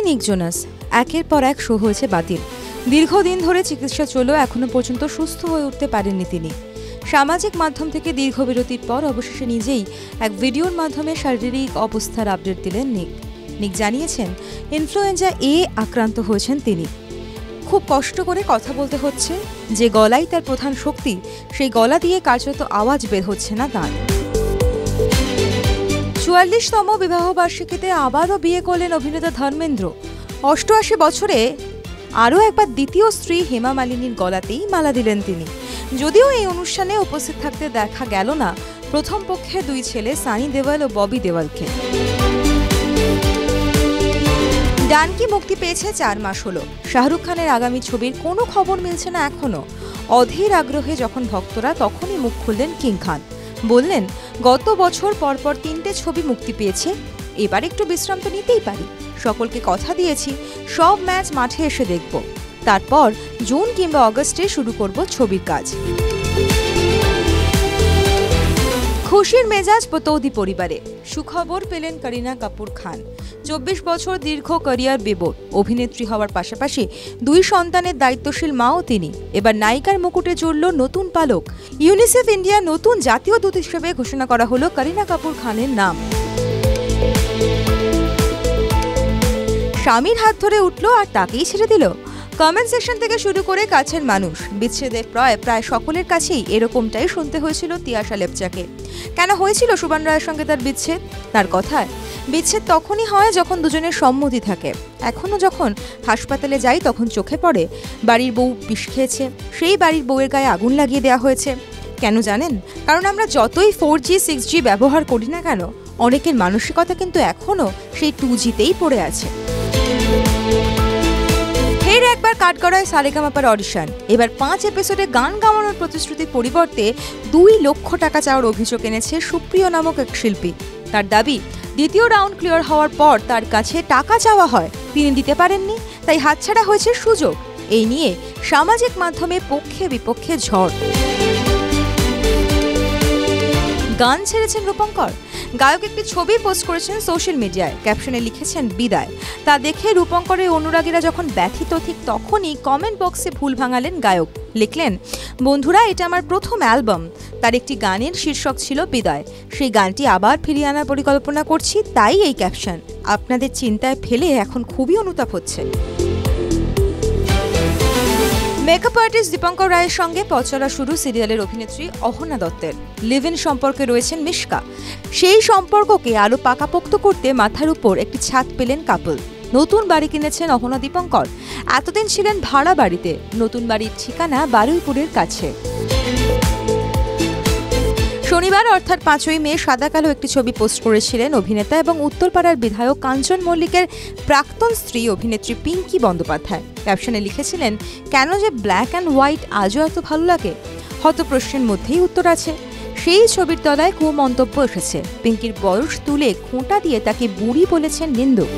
নিক জোনাস। একের পর এক শো হয়েছে বাতিল। দীর্ঘদিন ধরে চিকিৎসা চলেও এখনো পর্যন্ত সুস্থ হয়ে উঠতে পারেননি তিনি। সামাজিক মাধ্যম থেকে দীর্ঘ বিরতির পর অবশেষে নিজেই এক ভিডিওর মাধ্যমে শারীরিক অবস্থার আপডেট দিলেন নিক জানিয়েছেন ইনফ্লুয়েঞ্জা এ আক্রান্ত হয়েছেন তিনি। খুব কষ্ট করে কথা বলতে হচ্ছে, যে গলাই তার প্রধান শক্তি সেই গলা দিয়ে কার্যত আওয়াজ বের হচ্ছে না তাঁর। ৪৪তম বিবাহবার্ষিকীতে আবারও বিয়ে করলেন অভিনেতা ধর্মেন্দ্র। ৮৮ বছরে আরও একবার দ্বিতীয় স্ত্রী হেমা মালিনীর গলাতেই মালা দিলেন তিনি। যদিও এই অনুষ্ঠানে উপস্থিত থাকতে দেখা গেল না প্রথম পক্ষের দুই ছেলে সানি দেওয়াল ও ববি দেওয়ালকে। ডানকি মুক্তি পেয়েছে ৪ মাস হলো। শাহরুখ খানের আগামী ছবির কোনো খবর মিলছে না এখনো। অধীর আগ্রহে যখন ভক্তরা, তখনই মুখ খুললেন কিং খান। বললেন, গত বছর পরপর ৩টে ছবি মুক্তি পেয়েছে, এবার একটু বিশ্রাম তো নিতেই পারি। সকলকে কথা দিয়েছি সব ম্যাচ মাঠে এসে দেখব, তারপর জুন কিংবা অগস্টে শুরু করব ছবির কাজ। খুশির মেজাজ পতৌদি পরিবারে। সুখবর পেলেন করিনা কাপুর খান। ২৪ বছর দীর্ঘ ক্যারিয়ার বেবর অভিনেত্রী হওয়ার পাশাপাশি ২ সন্তানের দায়িত্বশীল মাও তিনি। এবার নায়িকার মুকুটে জুড়ল নতুন পালক। ইউনিসেফ ইন্ডিয়া নতুন জাতীয় দূত হিসেবে ঘোষণা করা হলো করিনা কাপুর খানের নাম। স্বামীর হাত ধরে উঠল আর তাকেই ছেড়ে দিল। কমেন্ট সেকশন থেকে শুরু করে কাছের মানুষ, বিচ্ছেদের প্রায় সকলের কাছেই এরকমটাই শুনতে হয়েছিল তিয়াশা লেপচাকে। কেন হয়েছিল সুবান রায়ের সঙ্গে তার বিচ্ছেদ? তার কথায়, বিচ্ছেদ তখনই হয় যখন দুজনের সম্মতি থাকে। এখনও যখন হাসপাতালে যাই তখন চোখে পড়ে বাড়ির বউ বিষ খেয়েছে, সেই বাড়ির বউয়ের গায়ে আগুন লাগিয়ে দেওয়া হয়েছে। কেন জানেন? কারণ আমরা যতই 4G 6G ব্যবহার করি না কেন, অনেকের মানসিকতা কিন্তু এখনও সেই 2Gতেই পড়ে আছে। ফের একবার কাঠগড়ায় সারেগামাপার অডিশন। এবার 5 এপিসোডে গান গাওয়ানোর প্রতিশ্রুতির পরিবর্তে 2 লক্ষ টাকা চাওয়ার অভিযোগ এনেছে সুপ্রিয় নামক এক শিল্পী। তার দাবি, দ্বিতীয় রাউন্ড ক্লিয়ার হওয়ার পর তার কাছে টাকা চাওয়া হয়, তিনি দিতে পারেননি, তাই হাতছাড়া হয়েছে সুযোগ। এই নিয়ে সামাজিক মাধ্যমে পক্ষে বিপক্ষে ঝড়। গান ছেড়েছেন রূপঙ্কর। গায়ক একটি ছবি পোস্ট করেছেন সোশ্যাল মিডিয়ায়, ক্যাপশনে লিখেছেন বিদায়। তা দেখে রূপঙ্করের অনুরাগীরা যখন ব্যথিত, ঠিক তখনই কমেন্ট বক্সে ভুল ভাঙালেন গায়ক। লিখলেন, বন্ধুরা, এটা আমার প্রথম অ্যালবাম। তার একটি গানের শীর্ষক ছিল বিদায়। সেই গানটি আবার ফিরিয়ে আনার পরিকল্পনা করছি, তাই এই ক্যাপশন। আপনাদের চিন্তায় ফেলে এখন খুবই অনুতাপ হচ্ছে। মেকআপ আর্টিস্ট দীপঙ্কর রায়ের সঙ্গে পচরা শুরু সিরিয়ালের অভিনেত্রী অহনা দত্তের। লিভ ইন সম্পর্কে রয়েছেন মিশকা। সেই সম্পর্ককে আরও পাকাপোক্ত করতে মাথার উপর একটি ছাদ পেলেন কাপল। নতুন বাড়ি কিনেছেন অহনা দীপঙ্কর। এতদিন ছিলেন ভাড়া বাড়িতে। নতুন বাড়ির ঠিকানা বারুইপুরের কাছে। শনিবার অর্থাৎ 5ই মে সাদা কালো একটি ছবি পোস্ট করেছিলেন অভিনেতা এবং উত্তরপাড়ার বিধায়ক কাঞ্চন মল্লিকের প্রাক্তন স্ত্রী অভিনেত্রী পিঙ্কি বন্দ্যোপাধ্যায়। ক্যাপশনে লিখেছিলেন, কেন যে ব্ল্যাক অ্যান্ড হোয়াইট আজও এত ভালো লাগে? হয়তো প্রশ্নের মধ্যেই উত্তর আছে। সেই ছবির তলায় কুমন্তব্য এসেছে। পিঙ্কির বয়স তুলে খোঁটা দিয়ে তাকে বুড়ি বলেছেন নিন্দুক।